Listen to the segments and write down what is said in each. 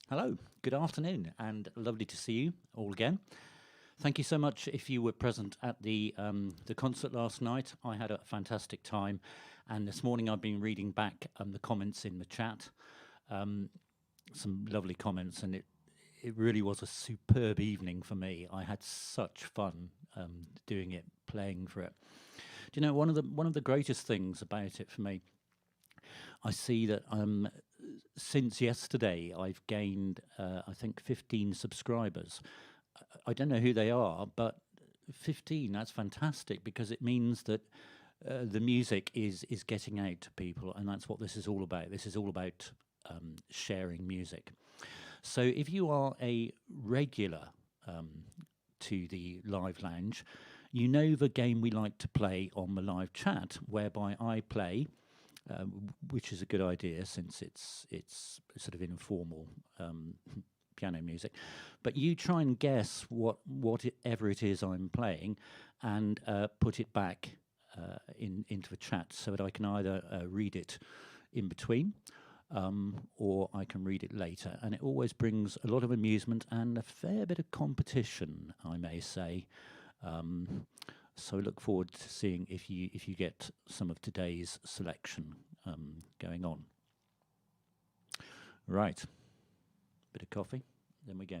Hello, good afternoon, and lovely to see you all again. Thank you so much if you were present at the concert last night. I had a fantastic time, and this morning I've been reading back the comments in the chat. Some lovely comments, and it really was a superb evening for me. I had such fun doing it, playing for it. Do you know one of the greatest things about it for me? I see that since yesterday I've gained I think 15 subscribers. I don't know who they are, but 15, that's fantastic because it means that the music is getting out to people, and that's what this is all about. This is all about sharing music. So if you are a regular to the live lounge, you know the game we like to play on the live chat, whereby I play, which is a good idea since it's sort of informal piano music. But you try and guess whatever it is I'm playing, and put it back into the chat so that I can either read it in between, or I can read it later. And it always brings a lot of amusement and a fair bit of competition, I may say. So I look forward to seeing if you get some of today's selection going on. Right, bit of coffee, then we go.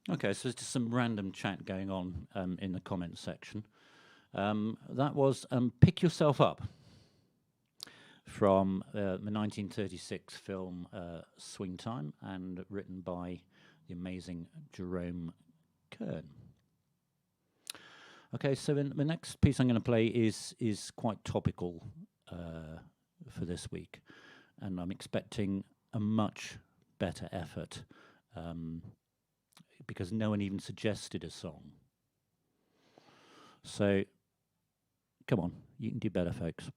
Okay, so there's just some random chat going on in the comments section. That was Pick Yourself Up from the 1936 film Swing Time, and written by the amazing Jerome Kern. Okay, so the next piece I'm going to play is quite topical for this week, and I'm expecting a much better effort because no one even suggested a song. So, come on, you can do better, folks.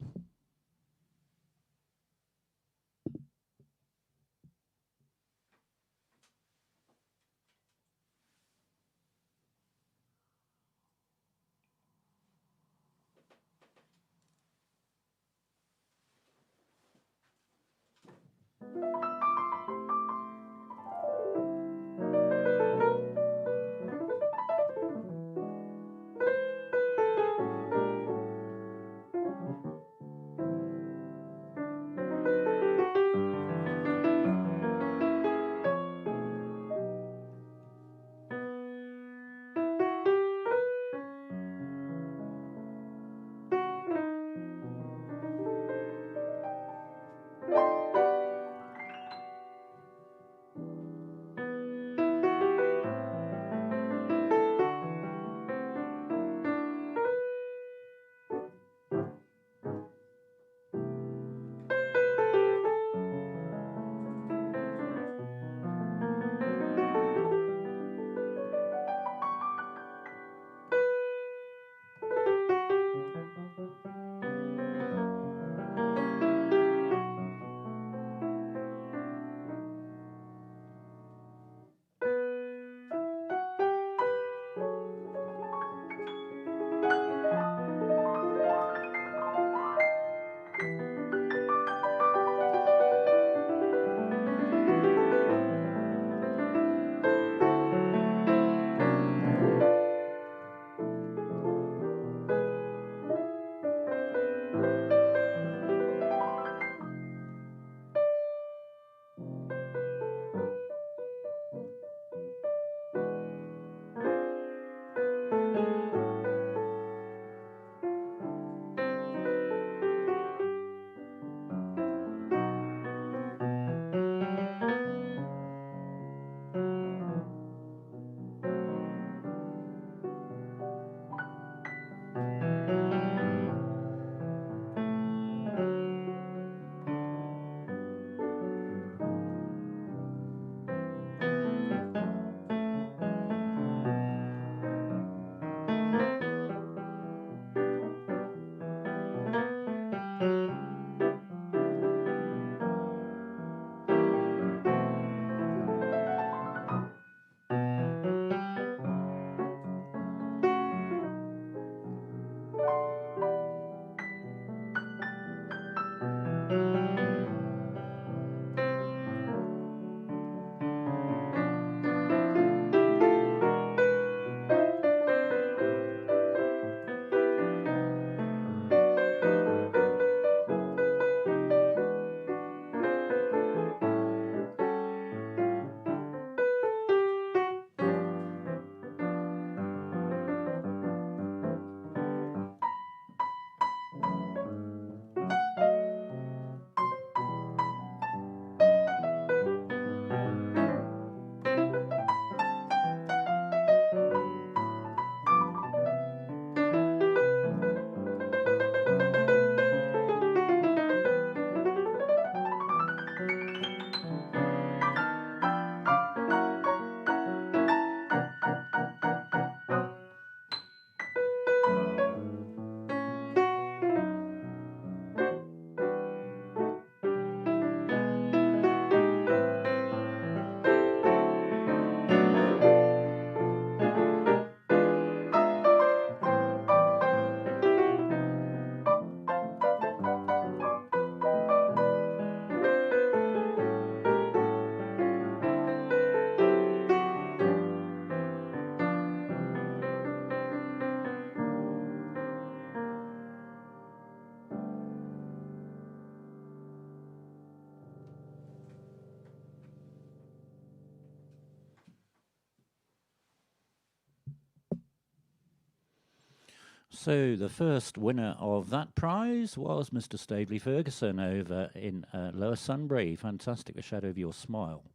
So the first winner of that prize was Mr. Stavely Ferguson over in Lower Sunbury. Fantastic, the shadow of your smile.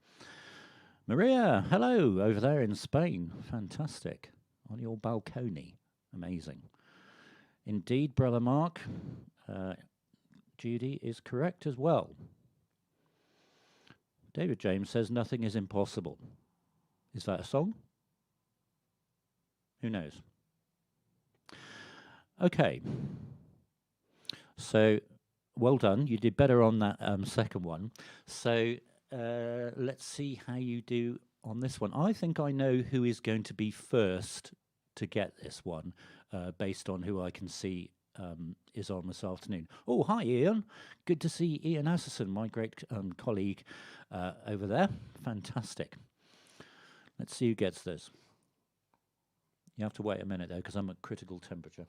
Maria, hello, over there in Spain. Fantastic. On your balcony. Amazing. Indeed, Brother Mark, Judy is correct as well. David James says nothing is impossible. Is that a song? Who knows? Okay. So, well done. You did better on that second one. So, let's see how you do on this one. I think I know who is going to be first to get this one, based on who I can see is on this afternoon. Oh, hi, Ian. Good to see Ian Asserson, my great colleague over there. Fantastic. Let's see who gets this. You have to wait a minute, though, because I'm at critical temperature.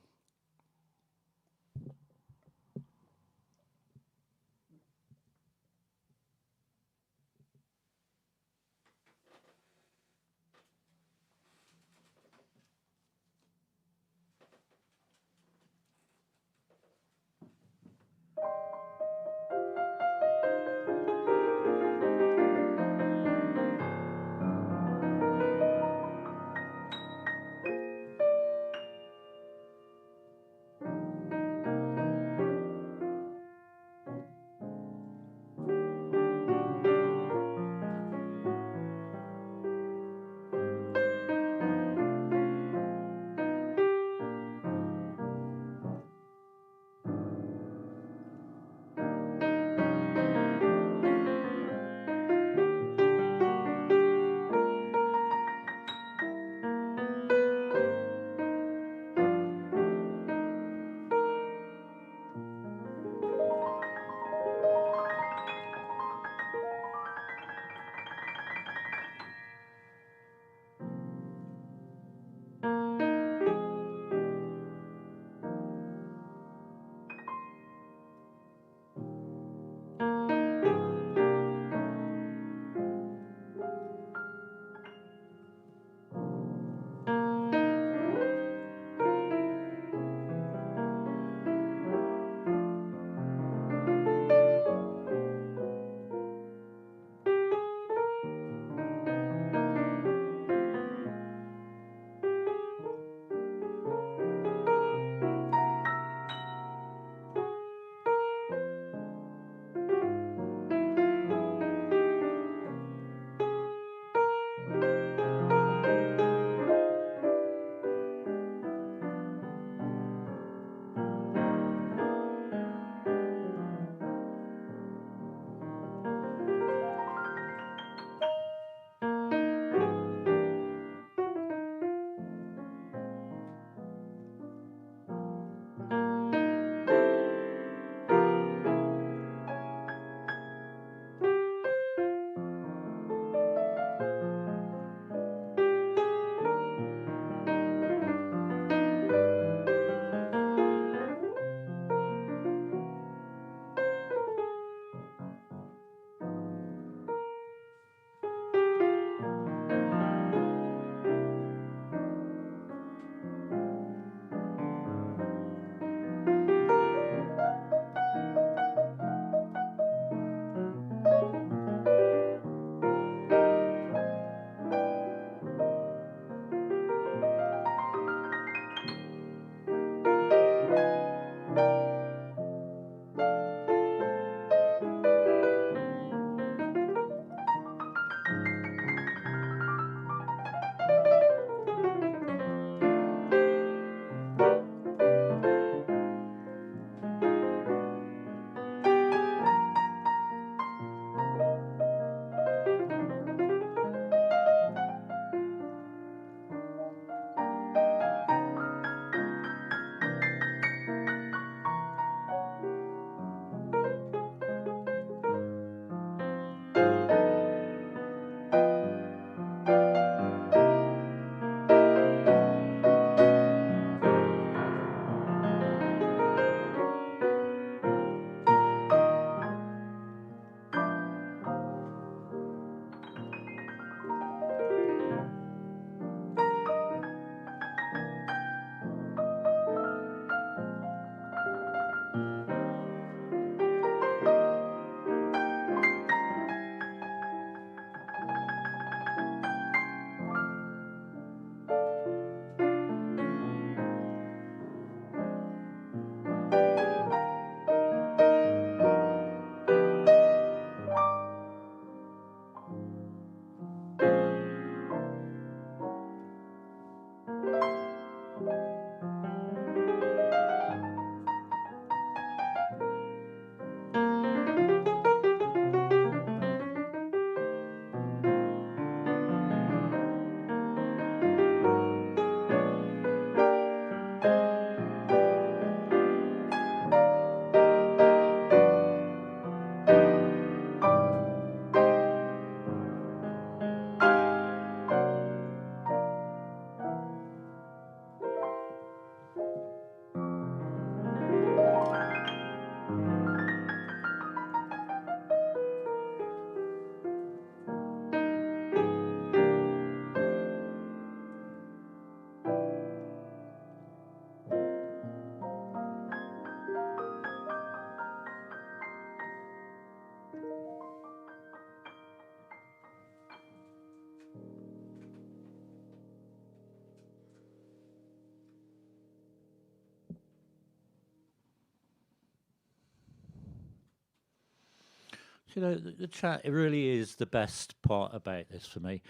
You know, the chat, it really is the best part about this for me.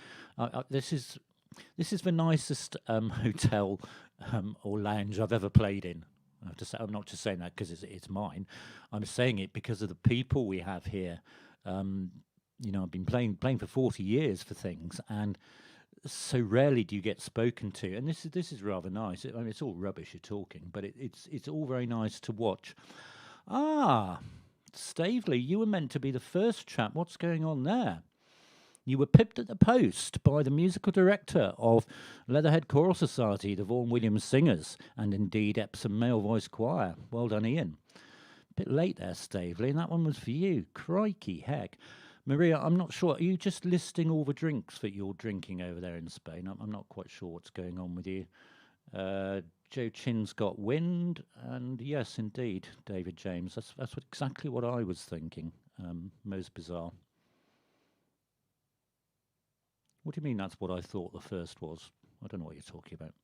This is the nicest hotel or lounge I've ever played in. I have to say, I'm not just saying that because it's mine. I'm saying it because of the people we have here. Um, you know, I've been playing for 40 years for things, and so rarely do you get spoken to. And this is rather nice. I mean, it's all rubbish you're talking, but it's all very nice to watch. Ah, Stavely, you were meant to be the first chap. What's going on there? You were pipped at the post by the musical director of Leatherhead Choral Society, the Vaughan Williams Singers, and indeed Epsom Male Voice Choir. Well done, Ian. Bit late there, Stavely, and that one was for you. Crikey heck. Maria, I'm not sure. Are you just listing all the drinks that you're drinking over there in Spain? I'm not quite sure what's going on with you. Joe Chin's got wind, and yes, indeed, David James. That's exactly what I was thinking. Most bizarre. What do you mean? That's what I thought the first was. I don't know what you're talking about.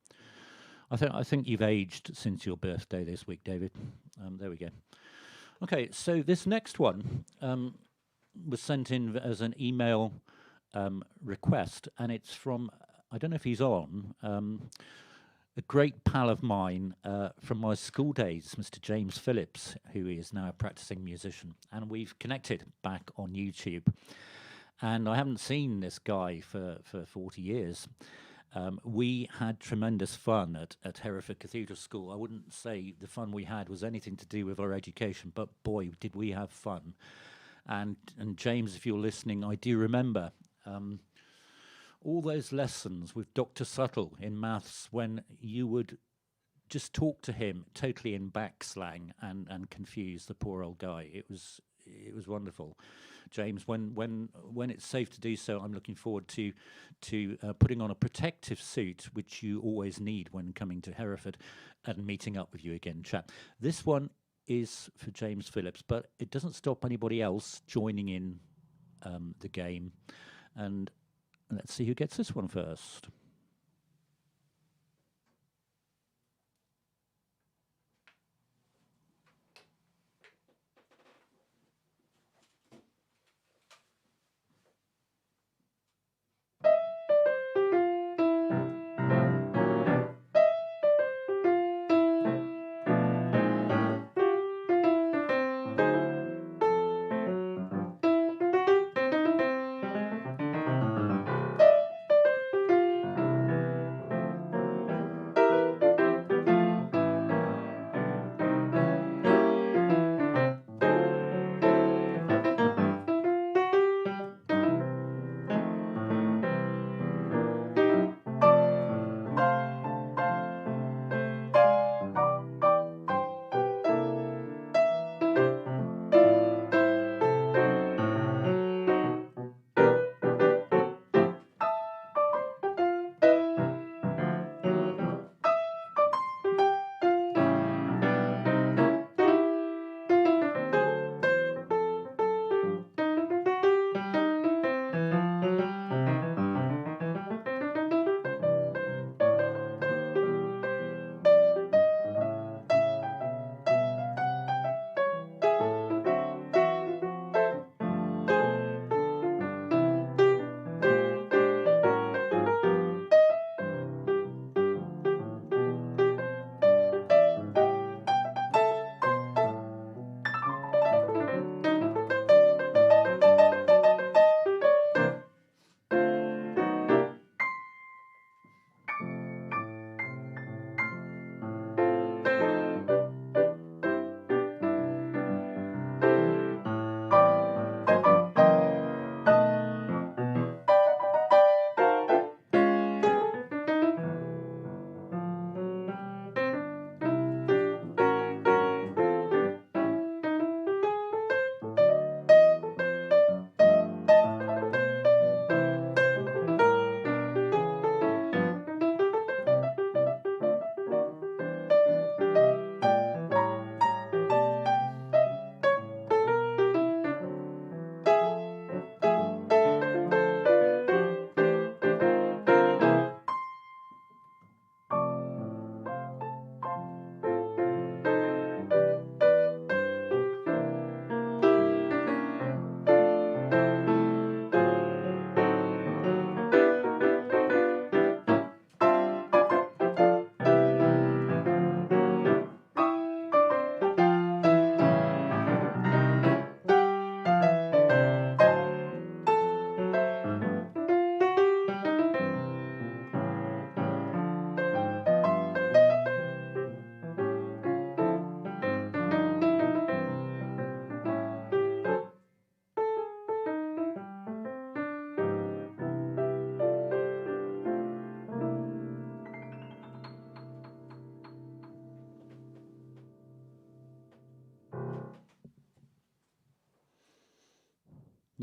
I think you've aged since your birthday this week, David. There we go. Okay, so this next one was sent in as an email request, and it's from, I don't know if he's on, a great pal of mine from my school days, Mr. James Phillips, who is now a practicing musician, and we've connected back on YouTube. And I haven't seen this guy for 40 years. We had tremendous fun at Hereford Cathedral School. I wouldn't say the fun we had was anything to do with our education, but boy, did we have fun. And James, if you're listening, I do remember all those lessons with Dr. Subtle in maths when you would just talk to him totally in back slang and confuse the poor old guy. It was wonderful. James, when it's safe to do so, I'm looking forward to putting on a protective suit, which you always need when coming to Hereford, and meeting up with you again, chap. This one is for James Phillips, but it doesn't stop anybody else joining in the game. And let's see who gets this one first.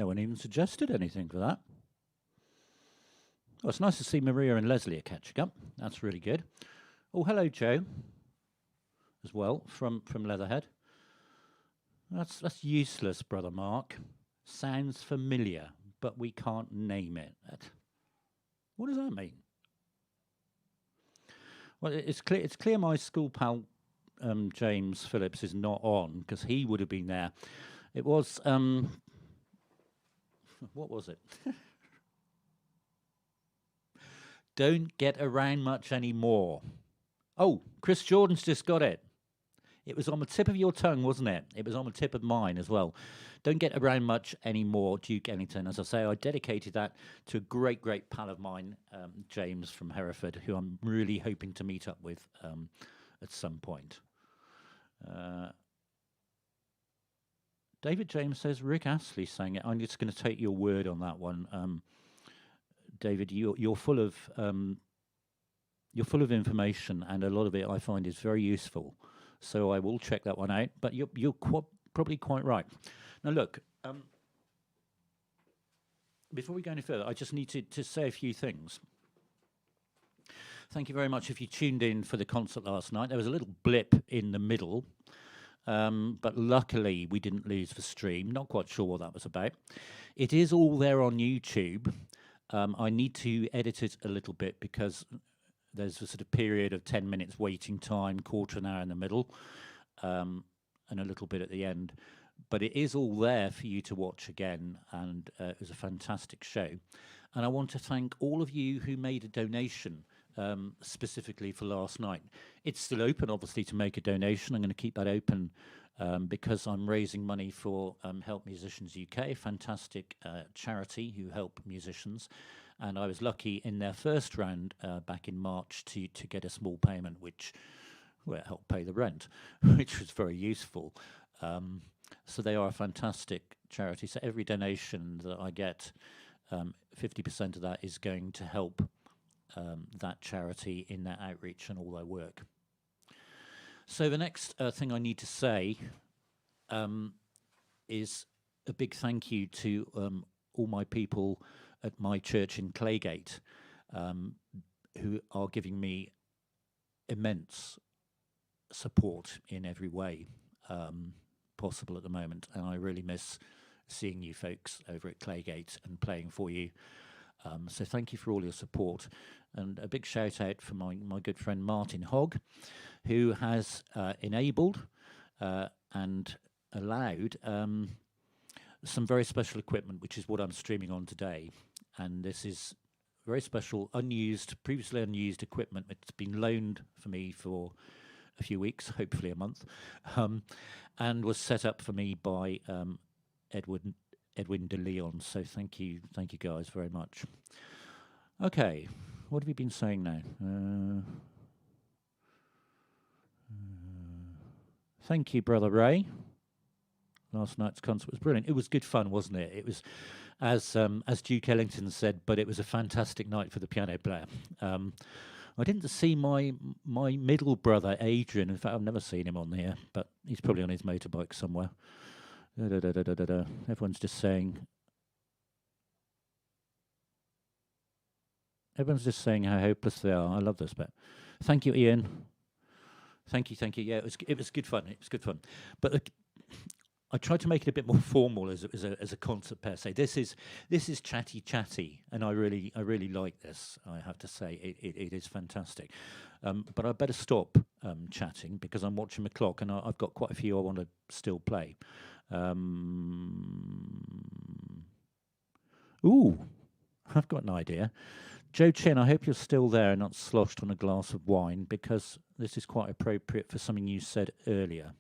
No one even suggested anything for that. Well, it's nice to see Maria and Leslie are catching up. That's really good. Oh, hello, Joe, as well, from Leatherhead. That's useless, Brother Mark. Sounds familiar, but we can't name it. What does that mean? Well, it's clear my school pal James Phillips is not on, because he would have been there. It was what was it? Don't get around much anymore. Oh, Chris Jordan's just got it. It was on the tip of your tongue, wasn't it? It was on the tip of mine as well. Don't get around much anymore, Duke Ellington. As I say, I dedicated that to a great, great pal of mine, James from Hereford, who I'm really hoping to meet up with at some point. David James says Rick Astley sang it. I'm just going to take your word on that one, David. You're full of information, and a lot of it I find is very useful. So I will check that one out. But you're probably quite right. Now look, before we go any further, I just need to say a few things. Thank you very much if you tuned in for the concert last night. There was a little blip in the middle, but luckily we didn't lose the stream. Not quite sure what that was about. It is all there on YouTube. I need to edit it a little bit because there's a sort of period of 10 minutes waiting time, quarter an hour in the middle, and a little bit at the end. But it is all there for you to watch again, and it was a fantastic show. And I want to thank all of you who made a donation specifically for last night. It's still open, obviously, to make a donation. I'm going to keep that open because I'm raising money for Help Musicians UK, a fantastic charity who help musicians. And I was lucky in their first round back in March to get a small payment, which helped pay the rent, which was very useful. So they are a fantastic charity. So every donation that I get, 50% of that is going to help that charity in their outreach and all their work. So the next thing I need to say is a big thank you to all my people at my church in Claygate who are giving me immense support in every way possible at the moment, and I really miss seeing you folks over at Claygate and playing for you. So thank you for all your support, and a big shout out for my good friend Martin Hogg, who has enabled and allowed some very special equipment, which is what I'm streaming on today. And this is very special, previously unused equipment that's been loaned for me for a few weeks, hopefully a month, and was set up for me by Edwin de Leon. So thank you guys very much. Okay, what have you been saying now? Thank you, Brother Ray. Last night's concert was brilliant. It was good fun, wasn't it? It was, as Duke Ellington said, but it was a fantastic night for the piano player. I didn't see my middle brother, Adrian. In fact, I've never seen him on here, but he's probably on his motorbike somewhere. Everyone's just saying how hopeless they are. I love this bit. Thank you, Ian. Thank you. Yeah, it was good fun. It was good fun. But I tried to make it a bit more formal as a concert per se. This is chatty, and I really like this. I have to say it is fantastic. But I better stop chatting because I'm watching the clock, and I've got quite a few I want to still play. Ooh, I've got an idea. Joe Chin, I hope you're still there and not sloshed on a glass of wine, because this is quite appropriate for something you said earlier.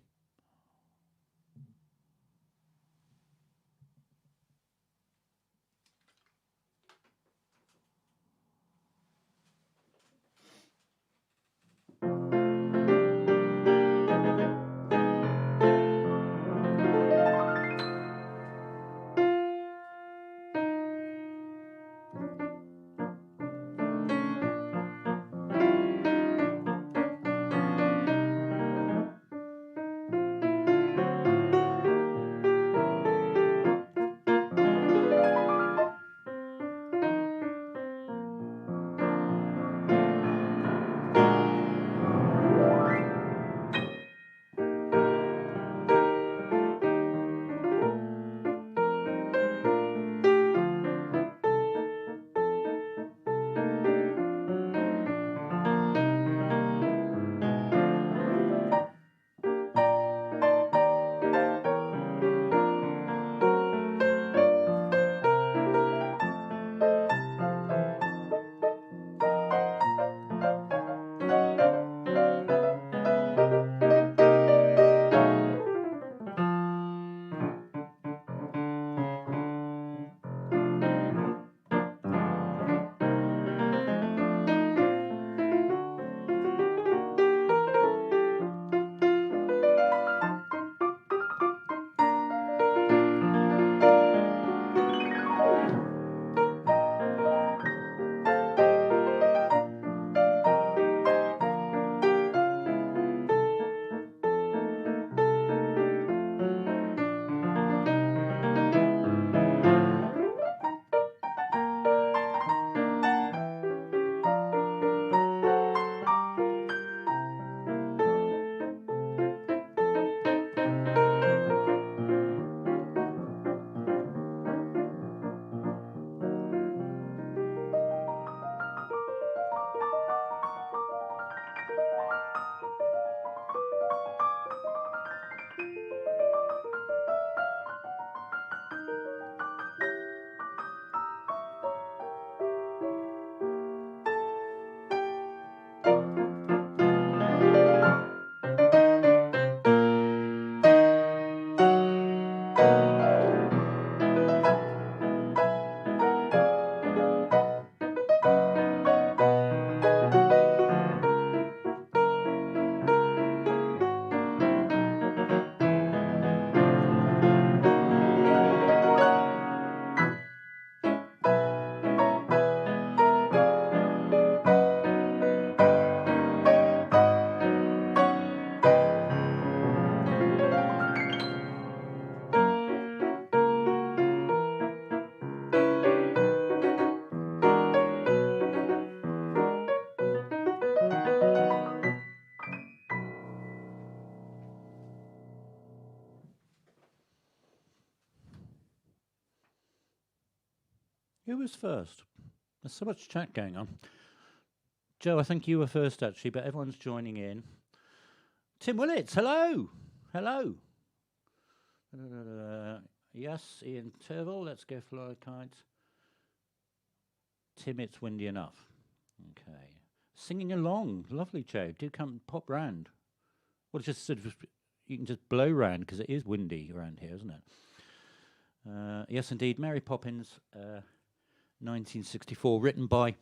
Who was first? There's so much chat going on. Joe, I think you were first actually, but everyone's joining in. Tim Willits, hello. Hello. Yes, Ian Turville, let's go fly a kite. Tim, it's windy enough. Okay. Singing along, lovely, Joe. Do come pop round. Well, just sort of, you can just blow round because it is windy around here, isn't it? Yes, indeed. Mary Poppins, 1964, written by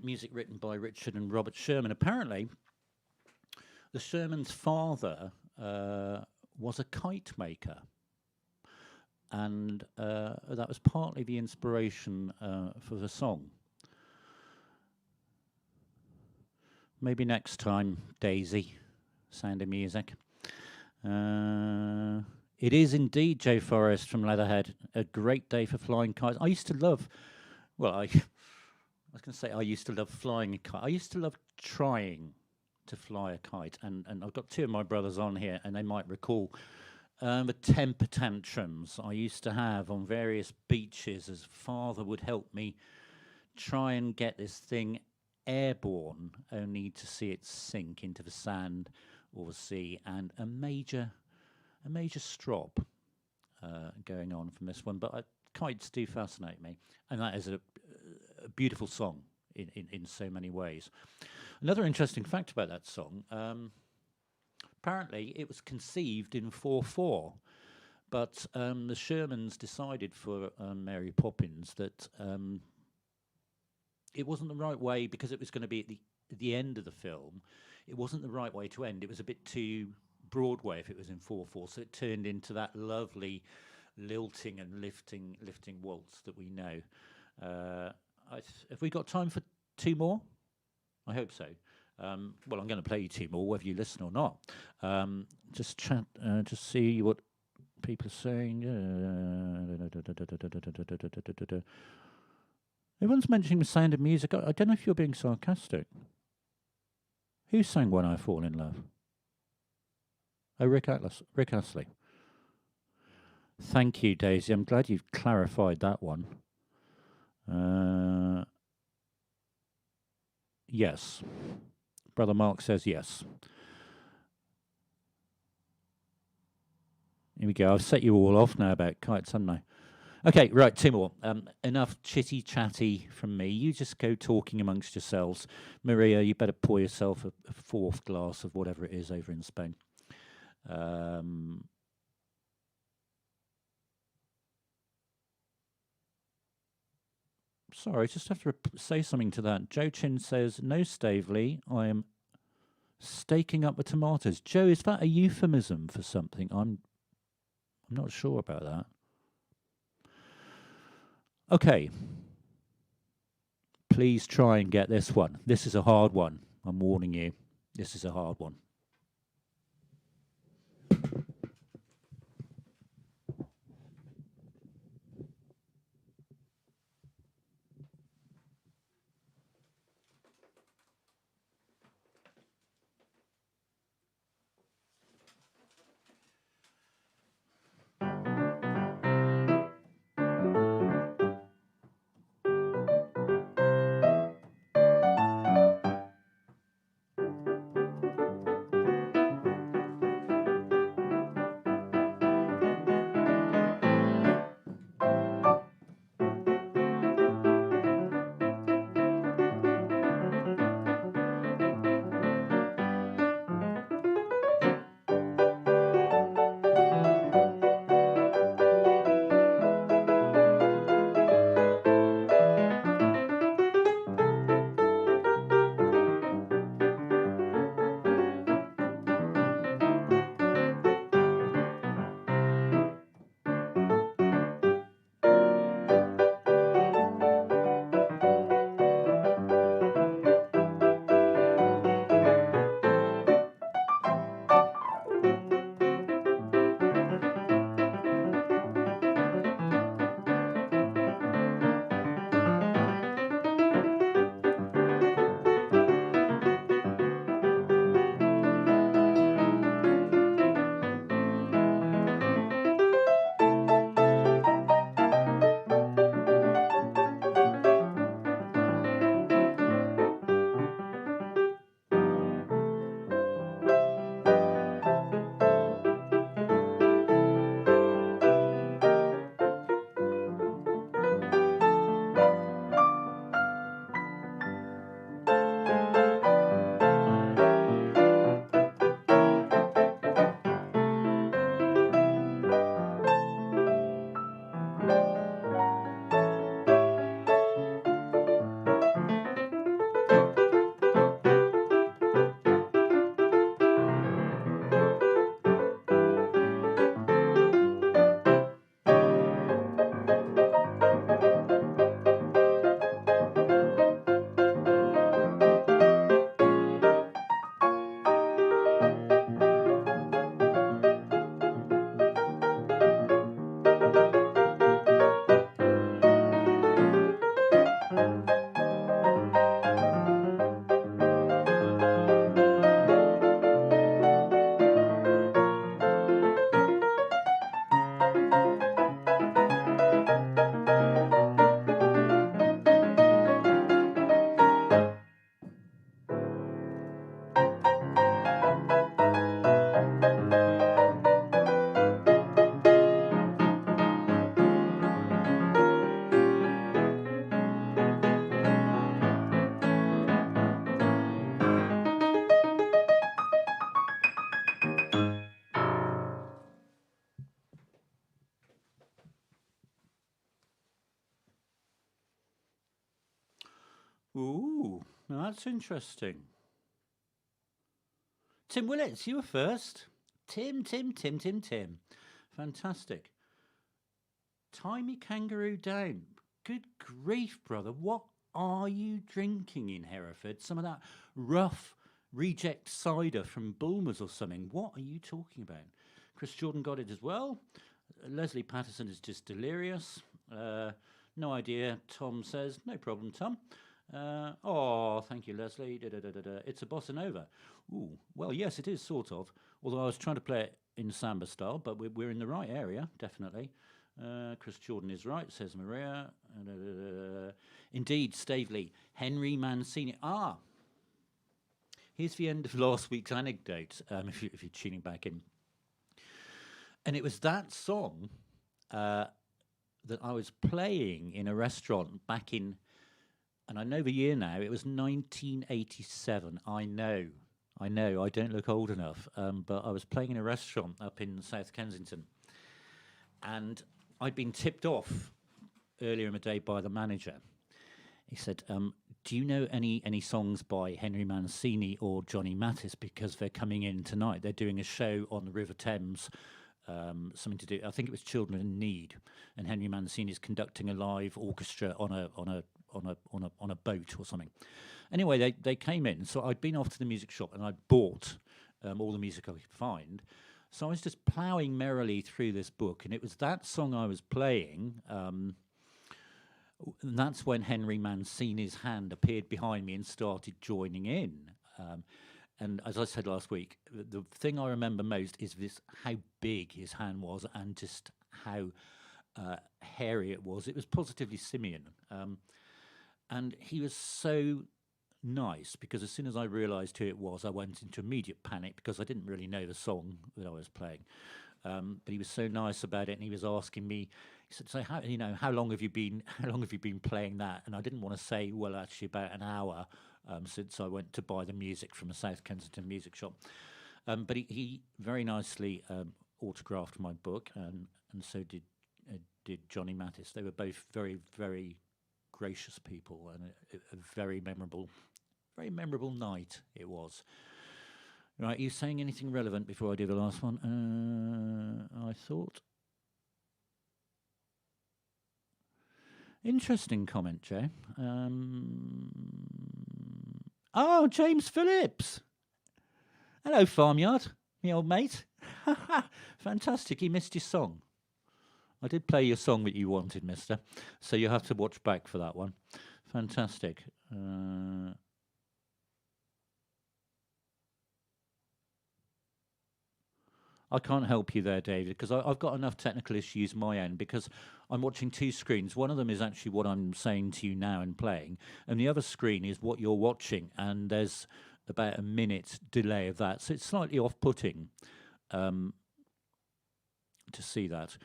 music written by Richard and Robert Sherman. Apparently, the Sherman's father was a kite maker, and that was partly the inspiration for the song. Maybe next time, Daisy, Sound of Music. It is indeed, Joe Forrest from Leatherhead, a great day for flying kites. I used to love, well, I was going to say I used to love flying a kite. I used to love trying to fly a kite, and I've got two of my brothers on here, and they might recall the temper tantrums I used to have on various beaches as father would help me try and get this thing airborne, only to see it sink into the sand or the sea, and a major strop going on from this one. But kites do fascinate me, and that is a beautiful song in so many ways. Another interesting fact about that song, apparently it was conceived in 4/4, but the Shermans decided for Mary Poppins that it wasn't the right way, because it was going to be at the end of the film. It wasn't the right way to end. It was a bit too Broadway if it was in 4/4, so it turned into that lovely lilting and lifting waltz that we know. Have we got time for two more? I hope so. Well, I'm going to play you two more, whether you listen or not. Just chat, just see what people are saying. Everyone's mentioning the Sound of Music. I don't know if you're being sarcastic. Who sang When I Fall in Love? Oh, Rick Astley. Thank you, Daisy. I'm glad you've clarified that one. Yes. Brother Mark says yes. Here we go. I've set you all off now about kites, haven't I? Okay, right, two more. Enough chitty-chatty from me. You just go talking amongst yourselves. Maria, you better pour yourself a fourth glass of whatever it is over in Spain. Sorry, I just have to say something to that. Joe Chin says, no, Stavely, I am staking up the tomatoes. Joe, is that a euphemism for something? I'm not sure about that. Okay. Please try and get this one. This is a hard one. I'm warning you. This is a hard one. Ooh, now that's interesting. Tim Willits, you were first. Tim. Fantastic. Tie me kangaroo down. Good grief, brother. What are you drinking in Hereford? Some of that rough reject cider from Bulmer's or something. What are you talking about? Chris Jordan got it as well. Leslie Patterson is just delirious. No idea, Tom says. No problem, Tom. Oh, thank you, Leslie. It's a bossa nova. Ooh, well, yes, it is, sort of. Although I was trying to play it in samba style, but we're in the right area, definitely. Chris Jordan is right, says Maria. Indeed, Stavely. Henry Mancini. Ah, here's the end of last week's anecdote, if you're tuning back in. And it was that song that I was playing in a restaurant back in, and I know the year now, it was 1987. I know, I don't look old enough, but I was playing in a restaurant up in South Kensington. And I'd been tipped off earlier in the day by the manager. He said, do you know any songs by Henry Mancini or Johnny Mattis? Because they're coming in tonight. They're doing a show on the River Thames, something to do. I think it was Children in Need, and Henry Mancini is conducting a live orchestra on a boat or something. Anyway, they came in, so I'd been off to the music shop and I'd bought all the music I could find. So I was just ploughing merrily through this book, and it was that song I was playing. And that's when Henry Mancini's hand appeared behind me and started joining in. And as I said last week, the thing I remember most is this: how big his hand was, and just how hairy it was. It was positively simian, and he was so nice, because as soon as I realised who it was, I went into immediate panic because I didn't really know the song that I was playing. But he was so nice about it, and he was asking me. He said, "So how long have you been playing that?" And I didn't want to say, "Well, actually, about an hour since I went to buy the music from a South Kensington music shop." But he very nicely autographed my book, and so did Johnny Mattis. They were both very, very gracious people, and a very memorable night it was. Right, are you saying anything relevant before I do the last one? I thought. Interesting comment, Joe. Oh, James Phillips. Hello, Farmyard, me old mate. Fantastic, he missed his song. I did play your song that you wanted, mister, so you'll have to watch back for that one. Fantastic. I can't help you there, David, because I've got enough technical issues my end, because I'm watching two screens. One of them is actually what I'm saying to you now and playing, and the other screen is what you're watching, and there's about a minute delay of that, so it's slightly off-putting to see that.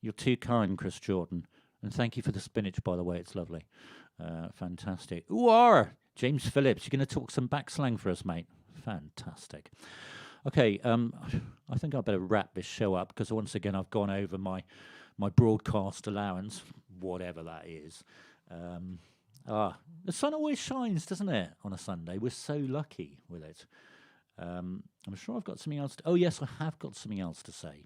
You're too kind, Chris Jordan, and thank you for the spinach, by the way. It's lovely. Fantastic. Ooh, James Phillips, you're going to talk some back slang for us, mate. Fantastic. Okay, I think I better wrap this show up, because once again I've gone over my broadcast allowance, whatever that is. The sun always shines, doesn't it, on a Sunday? We're so lucky with it. I'm sure I've got something else. Oh yes, I have got something else to say.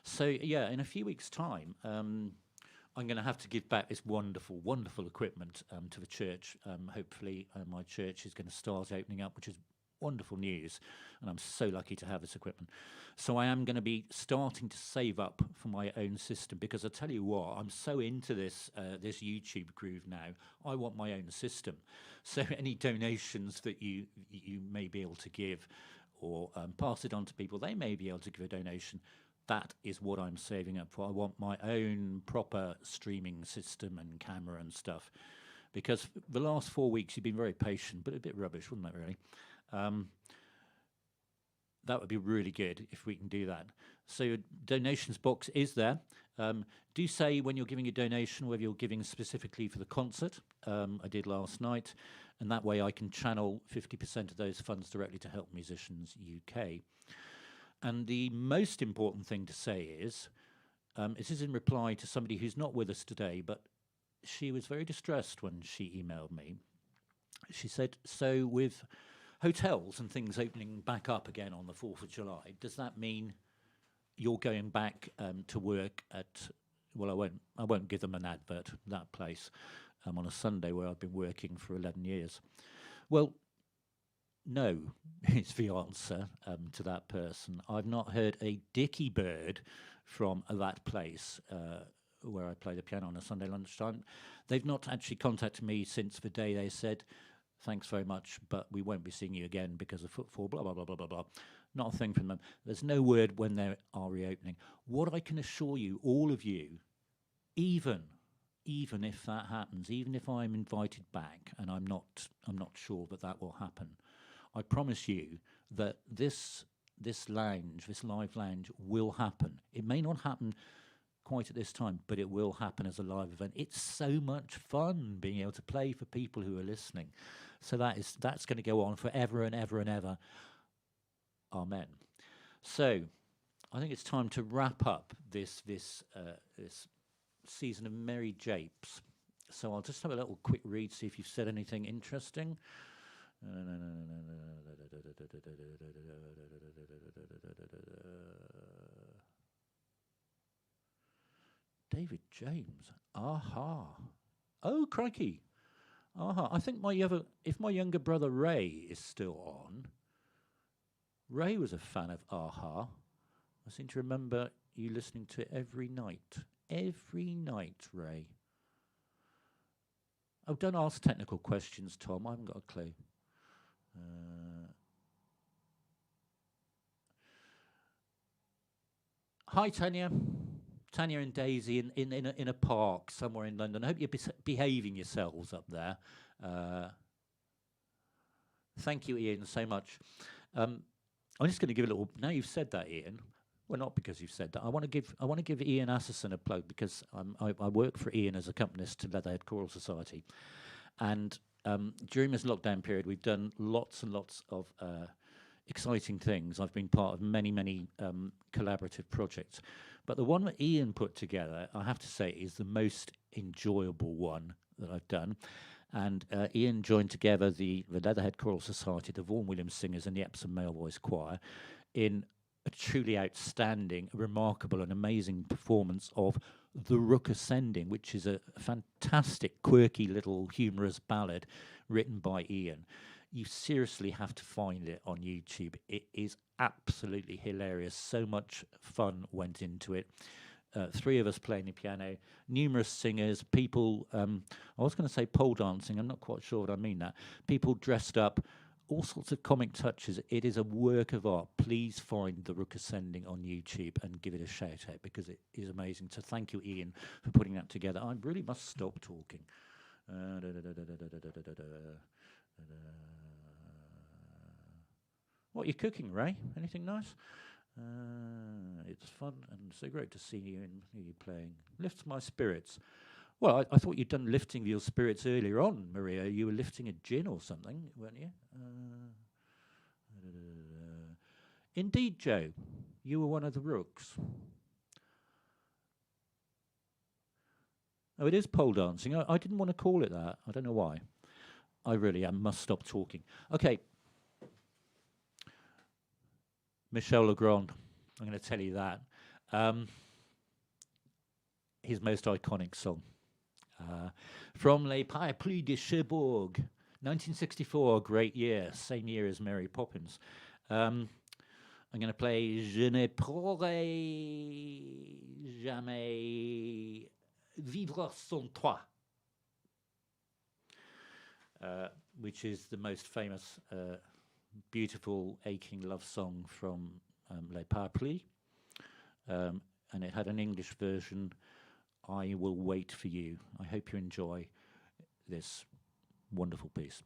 So yeah, in a few weeks' time, I'm going to have to give back this wonderful, wonderful equipment to the church. Hopefully, my church is going to start opening up, which is wonderful news, and I'm so lucky to have this equipment. So I am going to be starting to save up for my own system, because I tell you what, I'm so into this YouTube groove now. I want my own system. So any donations that you may be able to give, or pass it on to people, they may be able to give a donation. That is what I'm saving up for. I want my own proper streaming system and camera and stuff, because the last 4 weeks you've been very patient, but a bit rubbish, wouldn't that really? That would be really good if we can do that. So your donations box is there. Do say when you're giving a donation whether you're giving specifically for the concert I did last night, and that way I can channel 50% of those funds directly to Help Musicians UK. And the most important thing to say is this is in reply to somebody who's not with us today, but she was very distressed when she emailed me. She said, so with hotels and things opening back up again on the 4th of July, does that mean you're going back to work at, well, I won't give them an advert, that place, on a Sunday where I've been working for 11 years. Well, no, is the answer to that person. I've not heard a dicky bird from that place where I play the piano on a Sunday lunchtime. They've not actually contacted me since the day they said, thanks very much, but we won't be seeing you again because of footfall, blah, blah, blah, blah, blah, blah. Not a thing from them. There's no word when they are reopening. What I can assure you, all of you, even if that happens, even if I'm invited back, and I'm not sure that will happen, I promise you that this lounge, this live lounge, will happen. It may not happen quite at this time, but it will happen as a live event. It's so much fun being able to play for people who are listening. So that's going to go on forever and ever and ever. Amen. So I think it's time to wrap up this season of Merry Japes. So I'll just have a little quick read, see if you've said anything interesting. David James. Aha. Oh, crikey. Aha. I think if my younger brother Ray is still on, Ray was a fan of Aha. I seem to remember you listening to it every night. Every night, Ray. Oh, don't ask technical questions, Tom. I haven't got a clue. Hi, Tanya. Tanya and Daisy in a park somewhere in London. I hope you're behaving yourselves up there. Thank you, Ian, so much. I'm just going to give a little. Now you've said that, Ian. Well, not because you've said that. I want to give Ian Asserson a plug because I work for Ian as accompanist to Leatherhead Choral Society, and during this lockdown period, we've done lots and lots of exciting things. I've been part of many collaborative projects, but the one that Ian put together, I have to say, is the most enjoyable one that I've done. And Ian joined together the Leatherhead Choral Society, the Vaughan Williams Singers, and the Epsom Male Voice Choir in a truly outstanding, remarkable, and amazing performance of The Rook Ascending, which is a fantastic, quirky little humorous ballad written by Ian. You seriously have to find it on YouTube. It is absolutely hilarious. So much fun went into it. 3 of us playing the piano, numerous singers, people, I was going to say pole dancing, I'm not quite sure what I mean that. People dressed up, all sorts of comic touches. It is a work of art. Please find The Rook Ascending on YouTube and give it a shout out because it is amazing. So thank you, Ian, for putting that together. I really must stop talking. What are you cooking, Ray? Anything nice? It's fun and so great to see you and hear you playing. Lifts my spirits. Well, I thought you'd done lifting your spirits earlier on, Maria. You were lifting a gin or something, weren't you? Indeed, Joe. You were one of the rooks. Oh, it is pole dancing. I didn't want to call it that. I don't know why. I must stop talking. Okay. Michel Legrand, I'm going to tell you that. His most iconic song. From Les Parapluies de Cherbourg, 1964, great year, same year as Mary Poppins. I'm going to play Je ne pourrai jamais vivre sans toi, which is the most famous beautiful aching love song from Les Parapluies, and it had an English version, I Will Wait for You. I hope you enjoy this wonderful piece.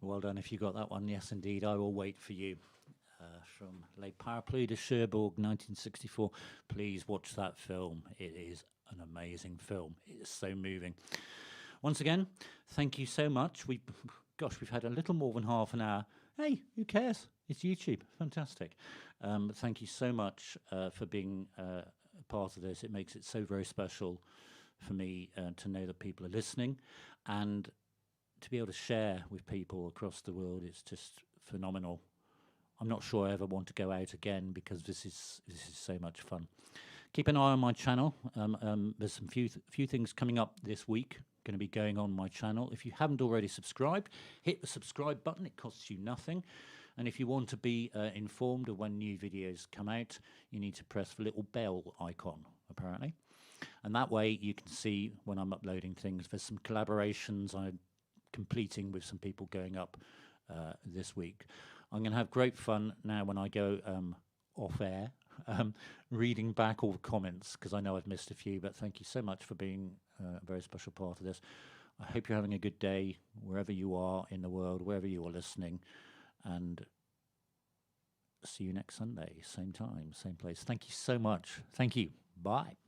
Well done if you got that one. Yes, indeed. I will wait for you. From Les Parapluies de Cherbourg, 1964. Please watch that film. It is an amazing film. It is so moving. Once again, thank you so much. We've had a little more than half an hour. Hey, who cares? It's YouTube. Fantastic. Thank you so much for being a part of this. It makes it so very special for me to know that people are listening, and to be able to share with people across the world. It's just phenomenal. I'm not sure I ever want to go out again because this is so much fun. Keep an eye on my channel. There's some few things coming up this week going to be going on my channel. If you haven't already subscribed, hit the subscribe button. It costs you nothing. And if you want to be informed of when new videos come out, you need to press the little bell icon, apparently. And that way you can see when I'm uploading things. There's some collaborations I'm completing with some people going up this week. I'm going to have great fun now when I go off air, reading back all the comments, because I know I've missed a few, but thank you so much for being a very special part of this. I hope you're having a good day wherever you are in the world, wherever you are listening, and see you next Sunday, same time, same place. Thank you so much. Thank you. Bye.